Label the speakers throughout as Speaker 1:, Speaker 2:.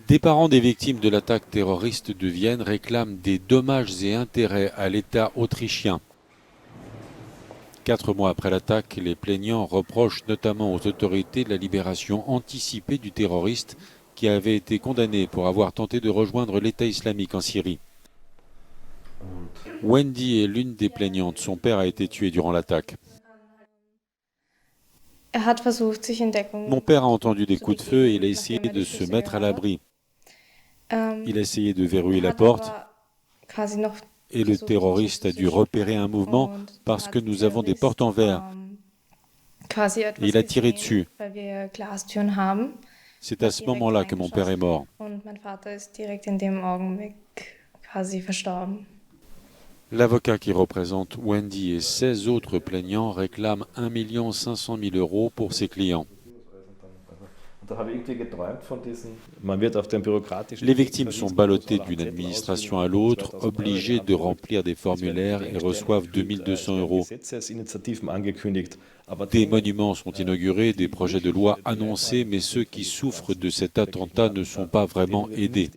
Speaker 1: Des parents des victimes de l'attaque terroriste de Vienne réclament des dommages et intérêts à l'État autrichien. 4 mois après l'attaque, les plaignants reprochent notamment aux autorités la libération anticipée du terroriste qui avait été condamné pour avoir tenté de rejoindre l'État islamique en Syrie. Wendy est l'une des plaignantes. Son père a été tué durant l'attaque. Mon père a entendu des coups de feu et il a essayé de se mettre à l'abri. Il a essayé de verrouiller la porte et le terroriste a dû repérer un mouvement parce que nous avons des portes en verre. Et il a tiré dessus. C'est à ce moment-là que mon père est mort. L'avocat qui représente Wendy et 16 autres plaignants réclame 1 500 000 € pour ses clients. Les victimes sont ballottées d'une administration à l'autre, obligées de remplir des formulaires et reçoivent 2 200 €. Des monuments sont inaugurés, des projets de loi annoncés, mais ceux qui souffrent de cet attentat ne sont pas vraiment aidés.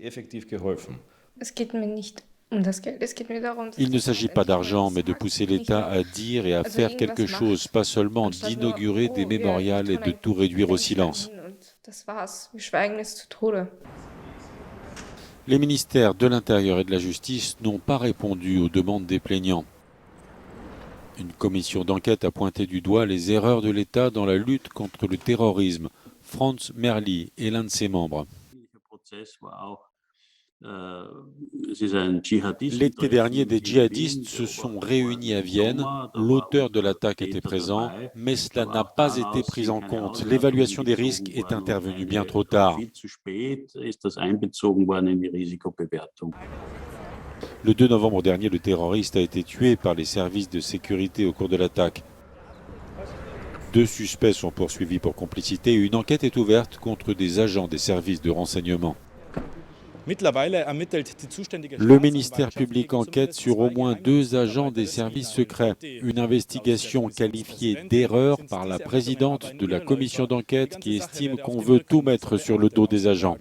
Speaker 1: Il ne s'agit pas d'argent, mais de pousser l'État à dire et à faire quelque chose, pas seulement d'inaugurer des mémorials et de tout réduire au silence. Les ministères de l'Intérieur et de la Justice n'ont pas répondu aux demandes des plaignants. Une commission d'enquête a pointé du doigt les erreurs de l'État dans la lutte contre le terrorisme. Franz Merli est l'un de ses membres. L'été dernier, des djihadistes se sont réunis à Vienne. L'auteur de l'attaque était présent, mais cela n'a pas été pris en compte. L'évaluation des risques est intervenue bien trop tard. Le 2 novembre dernier, le terroriste a été tué par les services de sécurité au cours de l'attaque. 2 suspects sont poursuivis pour complicité et une enquête est ouverte contre des agents des services de renseignement. Le ministère public enquête sur au moins 2 agents des services secrets. Une investigation qualifiée d'erreur par la présidente de la commission d'enquête qui estime qu'on veut tout mettre sur le dos des agents.